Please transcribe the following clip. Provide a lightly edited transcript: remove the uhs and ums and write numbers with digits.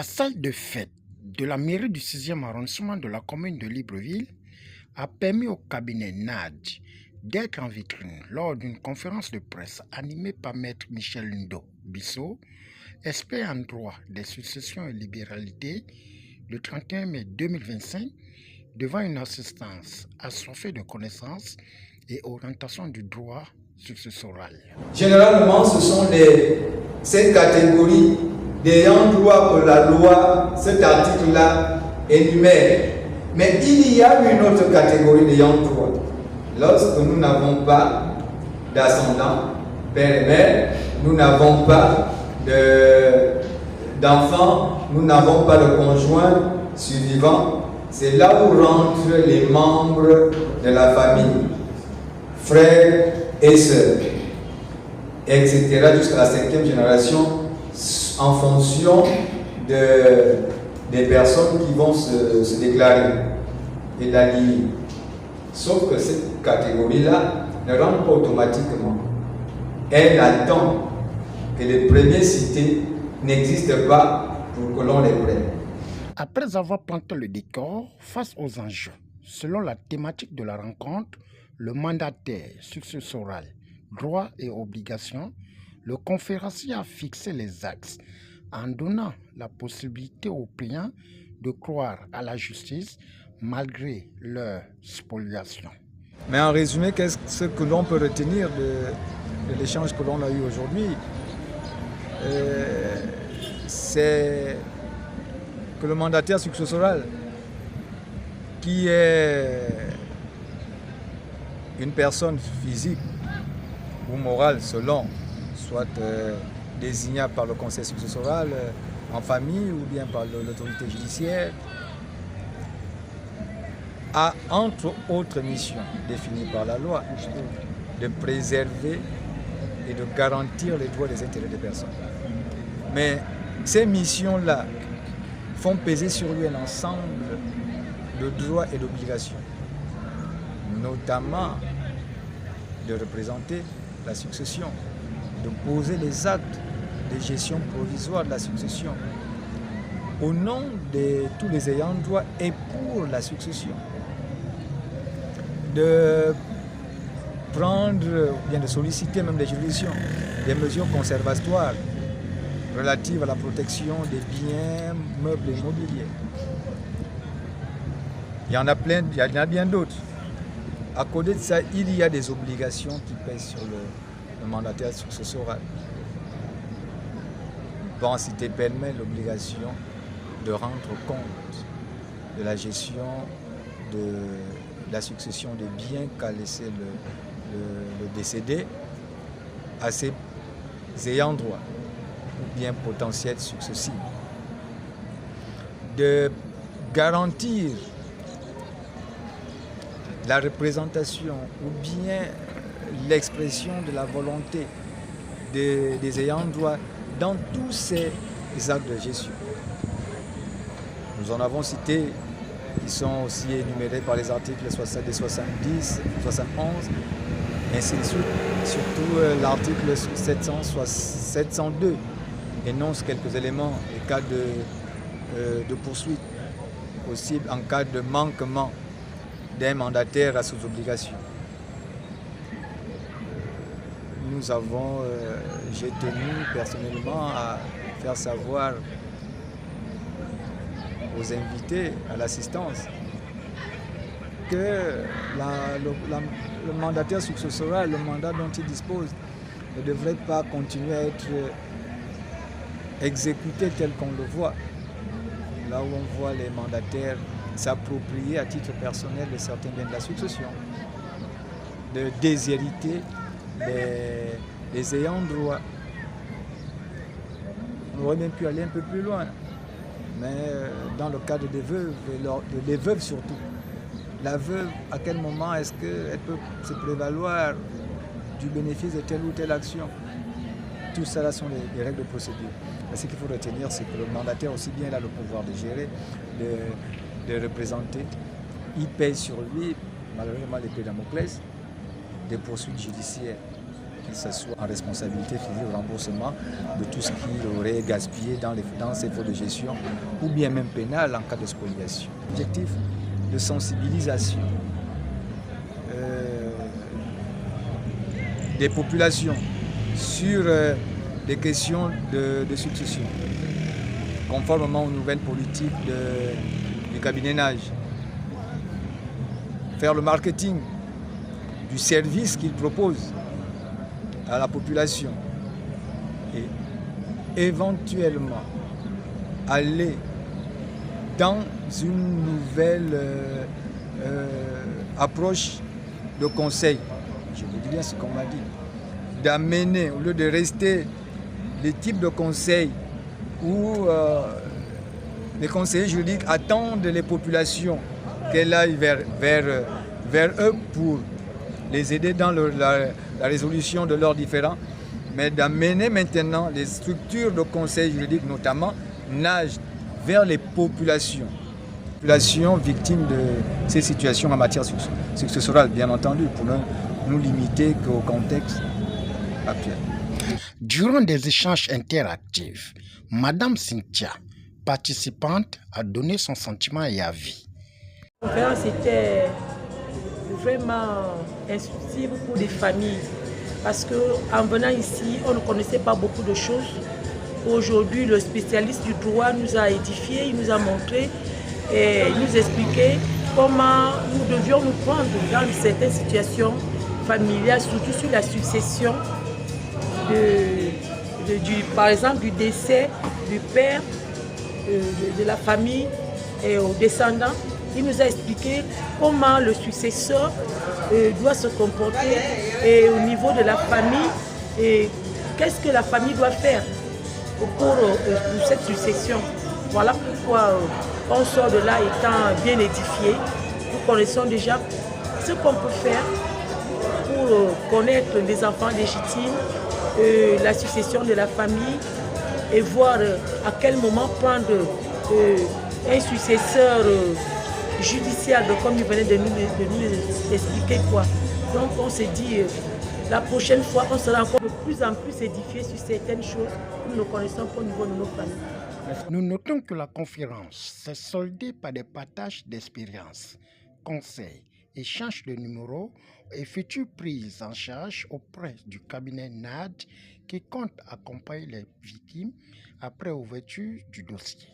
La salle de fête de la mairie du 6e arrondissement de la commune de Libreville a permis au cabinet NADJ d'être en vitrine lors d'une conférence de presse animée par Maître Michel Ndo Bissot, expert en droit des successions et libéralité, le 31 mai 2025, devant une assistance assoiffée de connaissances et orientation du droit successoral. Généralement, ce sont cette catégorie d'ayant droit que la loi, cet article-là, énumère. Mais il y a une autre catégorie d'ayant droit. Lorsque nous n'avons pas d'ascendant, père et mère, nous n'avons pas d'enfants, nous n'avons pas de conjoint survivant, c'est là où rentrent les membres de la famille, frères et sœurs, etc., jusqu'à la 5e génération, en fonction des personnes qui vont se déclarer et d'aligner. Sauf que cette catégorie-là ne rentre pas automatiquement. Elle attend que les premiers cités n'existent pas pour que l'on les prenne. Après avoir planté le décor face aux enjeux, selon la thématique de la rencontre, le mandataire successoral, droits et obligations, le conférencier a fixé les axes en donnant la possibilité aux clients de croire à la justice malgré leur spoliation. Mais en résumé, qu'est-ce que l'on peut retenir de l'échange que l'on a eu aujourd'hui? C'est que le mandataire successoral, qui est une personne physique ou morale selon, soit désignable par le conseil successoral en famille ou bien par l'autorité judiciaire, a entre autres missions définies par la loi de préserver et de garantir les droits et les intérêts des personnes. Mais ces missions-là font peser sur lui un ensemble de droits et d'obligations, notamment de représenter la succession, de poser les actes de gestion provisoire de la succession au nom de tous les ayants droit et pour la succession, de prendre ou bien de solliciter même des juridictions des mesures conservatoires relatives à la protection des biens meubles et immobiliers. Il y en a plein, il y en a bien d'autres. À côté de ça, il y a des obligations qui pèsent sur le mandataire successoral. On peut en citer pêle-mêle l'obligation de rendre compte de la gestion de la succession des biens qu'a laissé le décédé à ses ayants droit ou bien potentiels successifs. De garantir la représentation ou bien l'expression de la volonté des ayants droit dans tous ces actes de gestion. Nous en avons cité, qui sont aussi énumérés par les articles 70, 71, ainsi de suite. Surtout l'article 702 énonce quelques éléments, les cas de poursuite possible en cas de manquement d'un mandataire à ses obligations. J'ai tenu personnellement à faire savoir aux invités à l'assistance que le mandataire successoral, le mandat dont il dispose, ne devrait pas continuer à être exécuté tel qu'on le voit. Là où on voit les mandataires s'approprier à titre personnel de certains biens de la succession, de déshériter les ayants droit. On aurait même pu aller un peu plus loin, mais dans le cadre des veuves, et des veuves surtout, la veuve, à quel moment est-ce qu'elle peut se prévaloir du bénéfice de telle ou telle action? Tout ça là sont les règles de procédure. Mais ce qu'il faut retenir, c'est que le mandataire aussi bien il a le pouvoir de gérer, de représenter. Il paye sur lui, malheureusement l'épée de Damoclès, des poursuites judiciaires qu'il soit en responsabilité physique au remboursement de tout ce qu'il aurait gaspillé dans ses faux de gestion, ou bien même pénal en cas de spoliation. Objectif de sensibilisation des populations sur des questions de succession, conformément aux nouvelles politiques du cabinet Nage. Faire le marketing du service qu'il propose à la population et éventuellement aller dans une nouvelle approche de conseil. Je vous dis bien ce qu'on m'a dit. D'amener, au lieu de rester les types de conseils où les conseillers juridiques attendent les populations qu'elles aillent vers eux pour les aider dans la résolution de leurs différends, mais d'amener maintenant les structures de conseil juridique, notamment Nage, vers les populations victimes de ces situations en matière successorale, bien entendu, pour ne nous limiter qu'au contexte actuel. Durant des échanges interactifs, Madame Cynthia, participante, a donné son sentiment et avis. La conférence était vraiment instructive pour les familles parce qu'en venant ici, on ne connaissait pas beaucoup de choses. Aujourd'hui, le spécialiste du droit nous a édifié, il nous a montré et nous expliqué comment nous devions nous prendre dans certaines situations familiales, surtout sur la succession, par exemple du décès du père de la famille et aux descendants. Il nous a expliqué comment le successeur doit se comporter et au niveau de la famille et qu'est-ce que la famille doit faire au cours de cette succession. Voilà pourquoi on sort de là étant bien édifié. Nous connaissons déjà ce qu'on peut faire pour connaître les enfants légitimes, la succession de la famille et voir à quel moment prendre un successeur judiciaire, comme il venait de nous expliquer quoi. Donc on s'est dit, la prochaine fois, on sera encore de plus en plus édifié sur certaines choses que nous ne connaissons pas au niveau de nos familles. Nous notons que la conférence s'est soldée par des partages d'expériences, conseils, échanges de numéros et futures prises en charge auprès du cabinet NAD qui compte accompagner les victimes après ouverture du dossier.